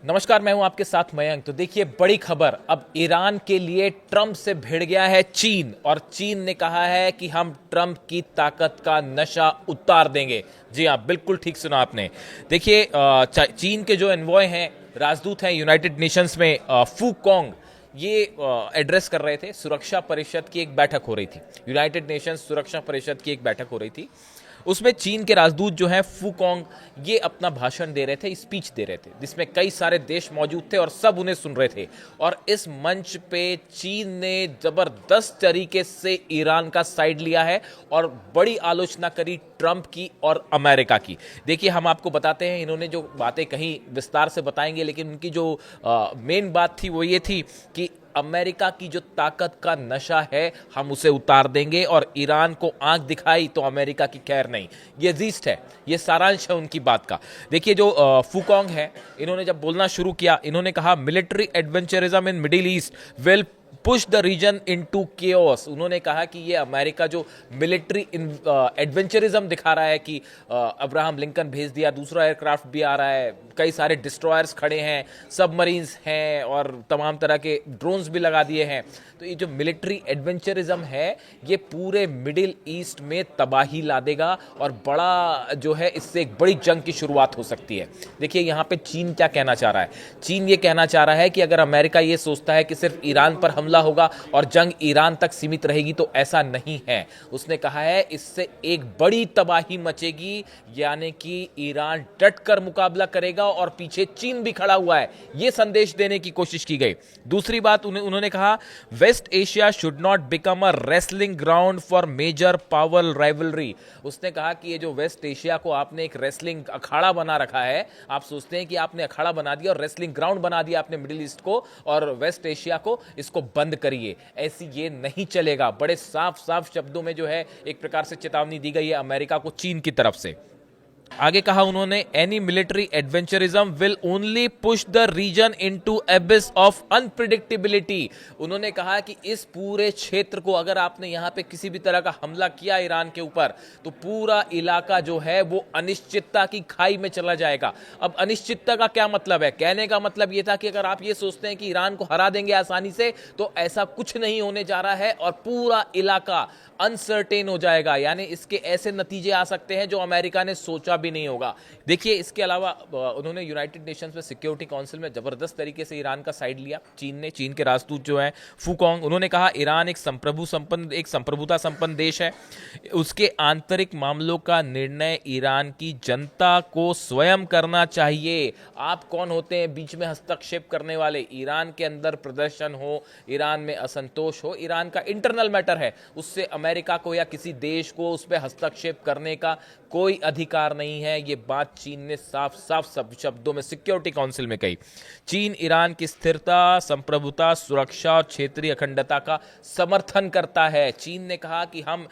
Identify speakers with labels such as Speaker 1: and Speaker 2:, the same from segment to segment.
Speaker 1: नमस्कार, मैं हूं आपके साथ मयंक। तो देखिए, बड़ी खबर अब ईरान के लिए ट्रंप से भिड़ गया है चीन, और चीन ने कहा है कि हम ट्रंप की ताकत का नशा उतार देंगे। जी हाँ, बिल्कुल ठीक सुना आपने। देखिए, चीन के जो एनवॉय हैं, राजदूत हैं यूनाइटेड नेशंस में, फू कॉन्ग, ये एड्रेस कर रहे थे। सुरक्षा परिषद की एक बैठक हो रही थी, यूनाइटेड नेशंस सुरक्षा परिषद की एक बैठक हो रही थी। उसमें चीन के राजदूत जो हैं फू कॉन्ग, ये अपना भाषण दे रहे थे, स्पीच दे रहे थे, जिसमें कई सारे देश मौजूद थे और सब उन्हें सुन रहे थे। और इस मंच पे चीन ने जबरदस्त तरीके से ईरान का साइड लिया है और बड़ी आलोचना करी ट्रंप की और अमेरिका की। देखिए, हम आपको बताते हैं, इन्होंने जो बातें कही विस्तार से बताएंगे, लेकिन उनकी जो मेन बात थी वो ये थी कि अमेरिका की जो ताकत का नशा है हम उसे उतार देंगे, और ईरान को आंख दिखाई तो अमेरिका की खैर नहीं। ये जीस्ट है, ये सारांश है उनकी बात का। देखिए, जो फूकॉन्ग है, इन्होंने जब बोलना शुरू किया, इन्होंने कहा military adventurism in Middle East will push the region into chaos. उन्होंने कहा कि ये अमेरिका जो मिलिट्री एडवेंचरिज्म दिखा रहा है कि अब्राहम लिंकन भेज दिया, दूसरा एयरक्राफ्ट भी आ रहा है, कई सारे डिस्ट्रॉयर्स खड़े हैं, सबमरीन्स हैं और तमाम तरह के ड्रोन्स भी लगा दिए हैं। तो ये जो मिलिट्री एडवेंचरिज्म है, ये पूरे मिडिल ईस्ट में तबाही ला देगा और बड़ा जो है, इससे एक बड़ी जंग की शुरुआत हो सकती है। देखिए, यहाँ पे चीन क्या कहना चाह रहा है। चीन ये कहना चाह रहा है कि अगर अमेरिका ये सोचता है कि सिर्फ ईरान पर हमला होगा और जंग ईरान तक सीमित रहेगी, तो ऐसा नहीं है। उसने कहा है इससे एक बड़ी तबाही मचेगी, यानी कि ईरान डटकर मुकाबला करेगा और पीछे चीन भी खड़ा हुआ है, यह संदेश देने की कोशिश की गई। दूसरी बात उन्होंने कहा, West Asia should not become a wrestling ground for major power rivalry. उसने कहा कि ये जो वेस्ट एशिया को आपने एक रेसलिंग अखाड़ा बना रखा है, आप सोचते हैं कि आपने अखाड़ा बना दिया और रेसलिंग ग्राउंड बना दिया आपने मिडिल ईस्ट को और वेस्ट एशिया को, इसको बंद करिए, ऐसी ये नहीं चलेगा। बड़े साफ साफ शब्दों में जो है एक प्रकार से चेतावनी दी गई है अमेरिका को चीन की तरफ से। आगे कहा उन्होंने, any military adventurism will only push the region into abyss of unpredictability. उन्होंने कहा कि इस पूरे क्षेत्र को अगर आपने यहां पे किसी भी तरह का हमला किया ईरान के ऊपर, तो पूरा इलाका जो है वो अनिश्चितता की खाई में चला जाएगा। अब अनिश्चितता का क्या मतलब है? कहने का मतलब यह था कि अगर आप ये सोचते हैं कि ईरान को हरा देंगे आसानी से, तो ऐसा कुछ नहीं होने जा रहा है और पूरा इलाका अनसर्टेन हो जाएगा, यानी इसके ऐसे नतीजे आ सकते हैं जो अमेरिका ने सोचा भी नहीं होगा। देखिए, इसके अलावा उन्होंने यूनाइटेड नेशंस में सिक्योरिटी काउंसिल में जबरदस्त तरीके से ईरान का साइड लिया चीन ने। चीन के राजदूत जो हैं फूकॉन्ग, उन्होंने कहा ईरान एक संप्रभुता संपन्न देश है, उसके आंतरिक मामलों का निर्णय ईरान की जनता को स्वयं करना चाहिए। आप कौन होते हैं बीच में हस्तक्षेप करने वाले? ईरान के अंदर प्रदर्शन हो, ईरान में असंतोष हो, ईरान का इंटरनल मैटर है, उससे अमेरिका को या किसी देश को उस पर हस्तक्षेप करने का कोई अधिकार नहीं है। यह बात चीन ने साफ साफ सब शब्दों में सिक्योरिटी काउंसिल में कही। चीन ईरान की स्थिरता, संप्रभुता, सुरक्षा और क्षेत्रीय अखंडता का समर्थन करता है। चीन ने कहा कि हम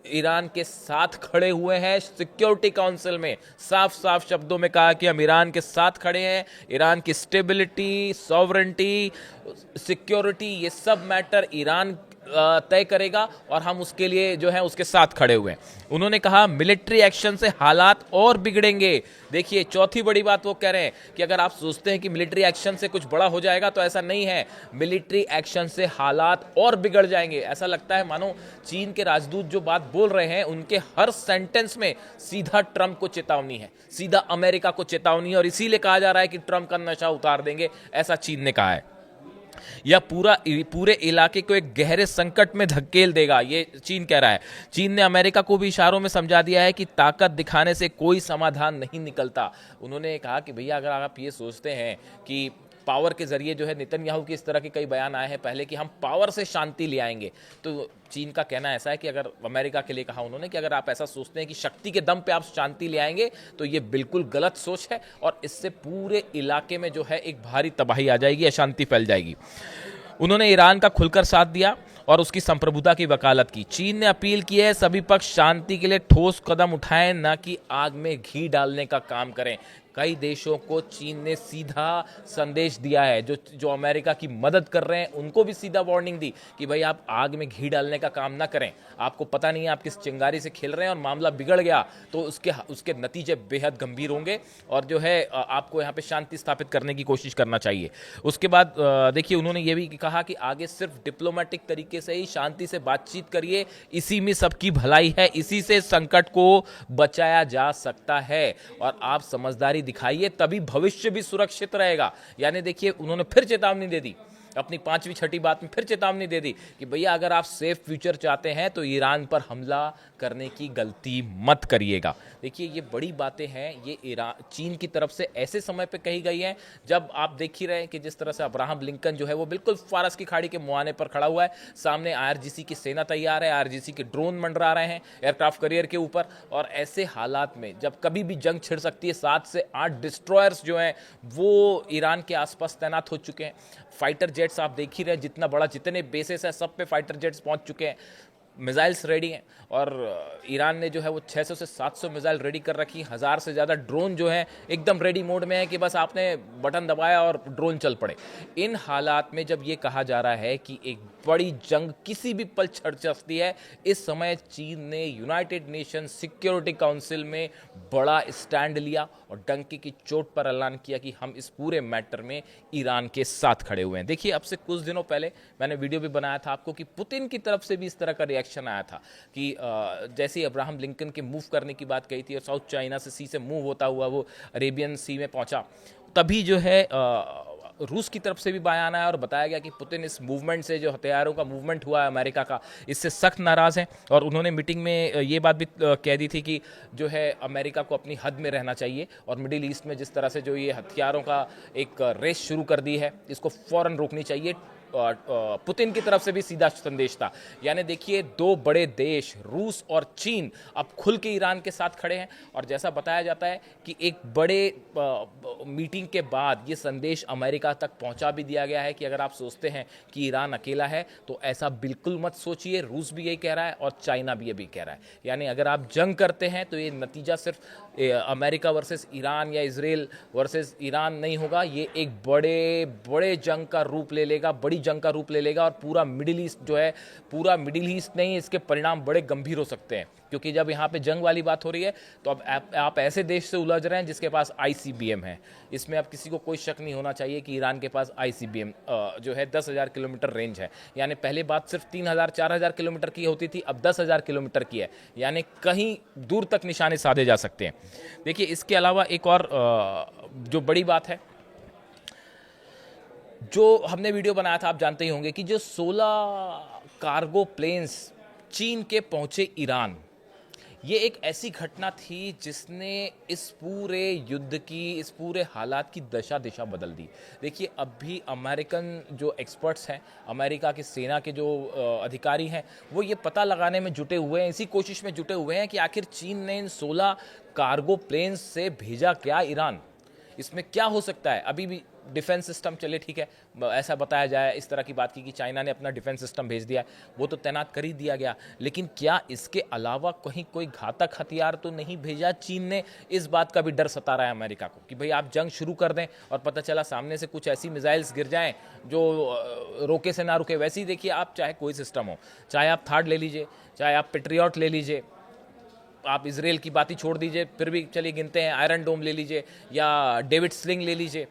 Speaker 1: ईरान के साथ खड़े हुए हैं, सिक्योरिटी काउंसिल में साफ साफ शब्दों में कहा कि हम ईरान के साथ खड़े हैं। ईरान की स्टेबिलिटी, सॉवरेंटी, सिक्योरिटी, ये सब मैटर ईरान तय करेगा और हम उसके लिए जो है उसके साथ खड़े हुए हैं। उन्होंने कहा मिलिट्री एक्शन से हालात और बिगड़ेंगे। देखिए, चौथी बड़ी बात वो कह रहे हैं कि अगर आप सोचते हैं कि मिलिट्री एक्शन से कुछ बड़ा हो जाएगा, तो ऐसा नहीं है। मिलिट्री एक्शन से हालात और बिगड़ जाएंगे। ऐसा लगता है मानो चीन के राजदूत जो बात बोल रहे हैं, उनके हर सेंटेंस में सीधा ट्रंप को चेतावनी है, सीधा अमेरिका को चेतावनी है, और इसीलिए कहा जा रहा है कि ट्रंप का नशा उतार देंगे, ऐसा चीन ने कहा है। यह पूरे इलाके को एक गहरे संकट में धकेल देगा, ये चीन कह रहा है। चीन ने अमेरिका को भी इशारों में समझा दिया है कि ताकत दिखाने से कोई समाधान नहीं निकलता। उन्होंने कहा कि भैया, अगर आप ये सोचते हैं कि पावर के जरिए जो है, नेतन्याहू की इस तरह के कई बयान आए हैं पहले कि हम पावर से शांति ले आएंगे, तो चीन का कहना ऐसा है कि अगर अमेरिका के लिए कहा उन्होंने कि अगर आप ऐसा सोचते हैं कि शक्ति के दम पे आप शांति ले आएंगे, तो ये बिल्कुल गलत सोच है और इससे पूरे इलाके में जो है एक भारी तबाही आ जाएगी, अशांति फैल जाएगी। उन्होंने ईरान का खुलकर साथ दिया और उसकी संप्रभुता की वकालत की। चीन ने अपील की है सभी पक्ष शांति के लिए ठोस कदम उठाएं, न कि आग में घी डालने का काम करें। कई देशों को चीन ने सीधा संदेश दिया है, जो जो अमेरिका की मदद कर रहे हैं उनको भी सीधा वार्निंग दी कि भाई आप आग में घी डालने का काम ना करें, आपको पता नहीं है आप किस चिंगारी से खेल रहे हैं और मामला बिगड़ गया तो उसके उसके नतीजे बेहद गंभीर होंगे और जो है आपको यहाँ पे शांति स्थापित करने की कोशिश करना चाहिए। उसके बाद देखिए उन्होंने ये भी कहा कि आगे सिर्फ डिप्लोमेटिक तरीके से ही शांति से बातचीत करिए, इसी में सबकी भलाई है, इसी से संकट को बचाया जा सकता है और आप समझदारी दिखाइए तभी भविष्य भी सुरक्षित रहेगा। यानी देखिए उन्होंने फिर चेतावनी दे दी, अपनी पांचवी छठी बात में फिर चेतावनी दे दी कि भैया अगर आप सेफ फ्यूचर चाहते हैं तो ईरान पर हमला करने की गलती मत करिएगा। देखिए ये बड़ी बातें हैं, ये ईरान चीन की तरफ से ऐसे समय पे कही गई हैं जब आप देख ही रहे हैं कि जिस तरह से अब्राहम लिंकन जो है वो बिल्कुल फारस की खाड़ी के मुहाने पर खड़ा हुआ है, सामने आईआरजीसी की सेना तैयार है, आईआरजीसी के ड्रोन मंडरा रहे हैं एयरक्राफ्ट कैरियर के ऊपर, और ऐसे हालात में जब कभी भी जंग छिड़ सकती है 7 से 8 डिस्ट्रॉयर्स जो हैं वो ईरान के आसपास तैनात हो चुके हैं। फाइटर जेट्स आप देख ही रहे हैं, जितना बड़ा जितने बेसेस है सब पे फाइटर जेट्स पहुंच चुके हैं, मिसाइल्स रेडी हैं और ईरान ने जो है वो 600 से 700 मिसाइल रेडी कर रखी, 1000 से ज़्यादा ड्रोन जो है एकदम रेडी मोड में है कि बस आपने बटन दबाया और ड्रोन चल पड़े। इन हालात में जब ये कहा जा रहा है कि एक बड़ी जंग किसी भी पल छिड़ सकती है, इस समय चीन ने यूनाइटेड नेशन सिक्योरिटी काउंसिल में बड़ा स्टैंड लिया और डंके की चोट पर ऐलान किया कि हम इस पूरे मैटर में ईरान के साथ खड़े हुए हैं। देखिए अब से कुछ दिनों पहले मैंने वीडियो भी बनाया था आपको कि पुतिन की तरफ से भी इस तरह का रिएक्शन आया था कि जैसे ही अब्राहम लिंकन के मूव करने की बात कही थी और साउथ चाइना से सी से मूव होता हुआ वो अरेबियन सी में पहुंचा, तभी जो है रूस की तरफ से भी बयान आया और बताया गया कि पुतिन इस मूवमेंट से, जो हथियारों का मूवमेंट हुआ है अमेरिका का, इससे सख्त नाराज़ हैं और उन्होंने मीटिंग में ये बात भी कह दी थी कि जो है अमेरिका को अपनी हद में रहना चाहिए और मिडिल ईस्ट में जिस तरह से जो ये हथियारों का एक रेस शुरू कर दी है इसको फ़ौरन रोकनी चाहिए। पुतिन की तरफ से भी सीधा संदेश था। यानी देखिए दो बड़े देश रूस और चीन अब खुल के ईरान के साथ खड़े हैं और जैसा बताया जाता है कि एक बड़े मीटिंग के बाद ये संदेश अमेरिका तक पहुंचा भी दिया गया है कि अगर आप सोचते हैं कि ईरान अकेला है तो ऐसा बिल्कुल मत सोचिए, रूस भी यही कह रहा है और चाइना भी ये भी कह रहा है। यानी अगर आप जंग करते हैं तो ये नतीजा सिर्फ अमेरिका वर्सेस ईरान या इजराइल वर्सेस ईरान नहीं होगा, ये एक बड़े जंग का रूप ले लेगा, बड़ी जंग का रूप ले लेगा और पूरा मिडिल ईस्ट जो है, पूरा मिडिल ईस्ट नहीं, इसके परिणाम बड़े गंभीर हो सकते हैं। क्योंकि जब यहाँ पे जंग वाली बात हो रही है तो अब आप ऐसे देश से उलझ रहे हैं जिसके पास आईसीबीएम है। इसमें अब किसी को कोई शक नहीं होना चाहिए कि ईरान के पास आईसीबीएम जो है 10,000 किलोमीटर रेंज है। यानी पहले बात सिर्फ 3,000-4,000 किलोमीटर की होती थी, अब 10,000 किलोमीटर की है, यानी कहीं दूर तक निशाने साधे जा सकते हैं। देखिए इसके अलावा एक और जो बड़ी बात है, जो हमने वीडियो बनाया था आप जानते ही होंगे कि जो 16 कार्गो प्लेन्स चीन के पहुंचे ईरान, ये एक ऐसी घटना थी जिसने इस पूरे युद्ध की, इस पूरे हालात की दशा दिशा बदल दी। देखिए अब भी अमेरिकन जो एक्सपर्ट्स हैं, अमेरिका की सेना के जो अधिकारी हैं, वो ये पता लगाने में जुटे हुए हैं, इसी कोशिश में जुटे हुए हैं कि आखिर चीन ने इन 16 कार्गो प्लेन्स से भेजा क्या ईरान, इसमें क्या हो सकता है। अभी भी डिफेंस सिस्टम चले, ठीक है, ऐसा बताया जाए, इस तरह की बात की कि चाइना ने अपना डिफेंस सिस्टम भेज दिया, वो तो तैनात कर ही दिया गया, लेकिन क्या इसके अलावा कहीं कोई घातक हथियार तो नहीं भेजा चीन ने। इस बात का भी डर सता रहा है अमेरिका को कि भाई आप जंग शुरू कर दें और पता चला सामने से कुछ ऐसी मिसाइल्स गिर जाएं जो रोके से ना रुके। वैसे ही देखिए आप चाहे कोई सिस्टम हो, चाहे आप थार्ड ले लीजिए, चाहे आप पेट्रियट ले लीजिए, आप इजराइल की बात ही छोड़ दीजिए, फिर भी चलिए गिनते हैं, आयरन डोम ले लीजिए या डेविड स्लिंग ले लीजिए,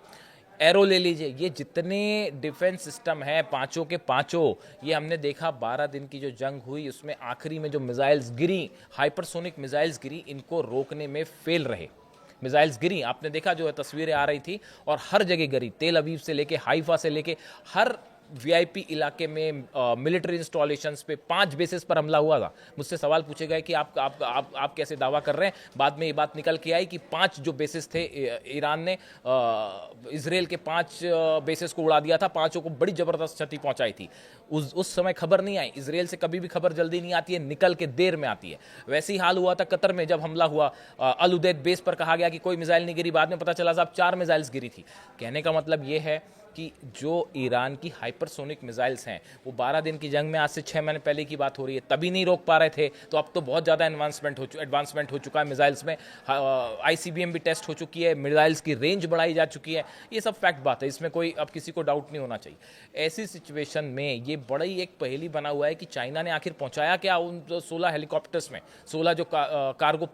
Speaker 1: एरो ले लीजिए, ये जितने डिफेंस सिस्टम हैं पांचों के पांचों, ये हमने देखा 12 दिन की जो जंग हुई उसमें आखिरी में जो मिसाइल्स गिरी, हाइपरसोनिक मिसाइल्स गिरी, इनको रोकने में फेल रहे। मिसाइल्स गिरी, आपने देखा जो है तस्वीरें आ रही थी और हर जगह गिरी, तेल अवीव से लेके हाइफा से लेके हर वीआईपी इलाके में मिलिट्री इंस्टॉलेशंस पे 5 बेसिस पर हमला हुआ था। मुझसे सवाल पूछे गए कि आप कैसे दावा कर रहे हैं। बाद में ये बात निकल के आई कि 5 जो बेसिस थे ईरान ने इजराइल के 5 बेसिस को उड़ा दिया था, 5 को बड़ी ज़बरदस्त क्षति पहुंचाई थी। उस समय खबर नहीं आई। इजराइल से कभी भी खबर जल्दी नहीं आती है, निकल के देर में आती है। वैसे ही हाल हुआ था कतर में जब हमला हुआ, अल उदैद बेस पर कहा गया कि कोई मिसाइल नहीं गिरी, बाद में पता चला साहब 4 मिसाइल्स गिरी थी। कहने का मतलब ये है कि जो ईरान की हाइपरसोनिक मिसाइल्स हैं वो 12 दिन की जंग में आज से 6 महीने पहले की बात हो रही है, तभी नहीं रोक पा रहे थे, तो अब तो बहुत ज़्यादा एडवांसमेंट हो चुका है मिसाइल्स में। ICBM भी टेस्ट हो चुकी है, मिसाइल्स की रेंज बढ़ाई जा चुकी है। ये सब फैक्ट बात है, इसमें कोई अब किसी को डाउट नहीं होना चाहिए। ऐसी सिचुएशन में ये बड़ा ही एक पहेली बना हुआ है कि चाइना ने आखिर पहुंचाया क्या उन 16 हेलीकॉप्टर्स में, 16 जो कार्गो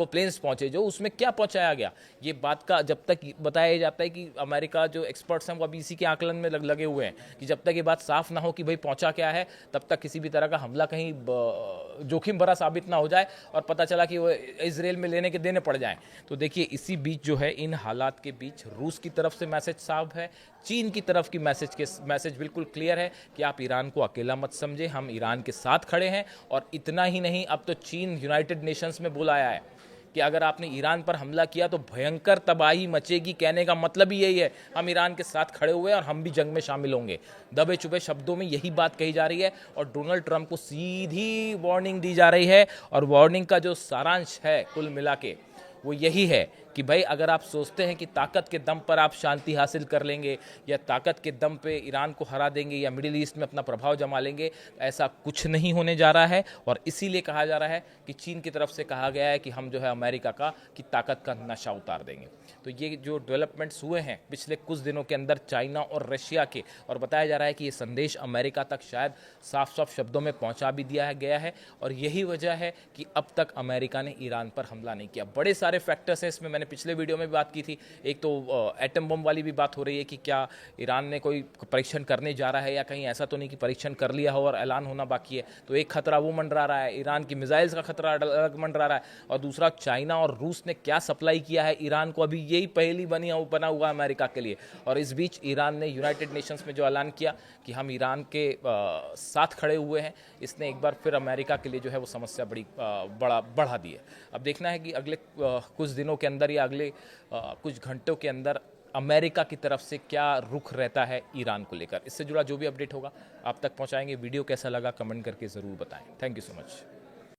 Speaker 1: प्लेन्स पहुंचे जो, उसमें क्या पहुंचाया गया। ये बात का जब तक बताया जाता है कि अमेरिका जो एक्सपर्ट्स हैं वो अभी इसी के आकलन में लगे हुए हैं कि जब तक ये बात साफ ना हो कि भाई पहुंचा क्या है, तब तक किसी भी तरह का हमला कहीं जोखिम भरा साबित ना हो जाए और पता चला कि वो इजराइल में लेने के देने पड़ जाएं। तो देखिए इसी बीच जो है, इन हालात के बीच रूस की तरफ से मैसेज साफ है, चीन की तरफ की मैसेज बिल्कुल क्लियर है कि आप ईरान को अकेला मत समझे, हम ईरान के साथ खड़े हैं। और इतना ही नहीं, अब तो चीन यूनाइटेड नेशंस में बोला आया है कि अगर आपने ईरान पर हमला किया तो भयंकर तबाही मचेगी। कहने का मतलब ही यही है, हम ईरान के साथ खड़े हुए हैं और हम भी जंग में शामिल होंगे। दबे चुबे शब्दों में यही बात कही जा रही है और डोनाल्ड ट्रंप को सीधी वार्निंग दी जा रही है। और वार्निंग का जो सारांश है कुल मिला के वो यही है कि भाई अगर आप सोचते हैं कि ताकत के दम पर आप शांति हासिल कर लेंगे या ताकत के दम पे ईरान को हरा देंगे या मिडिल ईस्ट में अपना प्रभाव जमा लेंगे, ऐसा कुछ नहीं होने जा रहा है। और इसीलिए कहा जा रहा है कि चीन की तरफ से कहा गया है कि हम जो है अमेरिका का की ताकत का नशा उतार देंगे। तो ये जो डेवलपमेंट्स हुए हैं पिछले कुछ दिनों के अंदर चाइना और रशिया के, और बताया जा रहा है कि ये संदेश अमेरिका तक शायद साफ साफ शब्दों में पहुंचा भी दिया गया है। और यही वजह है कि अब तक अमेरिका ने ईरान पर हमला नहीं किया। बड़े सारे फैक्टर्स हैं इसमें, मैंने पिछले वीडियो में भी बात की थी। एक तो एटम बम वाली भी बात हो रही है कि क्या ईरान ने कोई परीक्षण करने जा रहा है या कहीं ऐसा तो नहीं कि परीक्षण कर लिया हो और ऐलान होना बाकी है। तो एक खतरा वो मंडरा रहा है, ईरान की मिसाइल्स का खतरा अलग मंडरा रहा है। और दूसरा, चाइना और रूस ने क्या सप्लाई किया है ईरान को, अभी यही पहेली बना हुआ है अमेरिका के लिए। और इस बीच ईरान ने यूनाइटेड नेशंस में जो ऐलान किया कि हम ईरान के साथ खड़े हुए हैं, इसने एक बार फिर अमेरिका के लिए जो है वो समस्या बढ़ा दी है। अब देखना है कि अगले कुछ दिनों के अंदर या अगले कुछ घंटों के अंदर अमेरिका की तरफ से क्या रुख रहता है ईरान को लेकर। इससे जुड़ा जो भी अपडेट होगा आप तक पहुंचाएंगे। वीडियो कैसा लगा कमेंट करके ज़रूर बताएं। Thank you so much.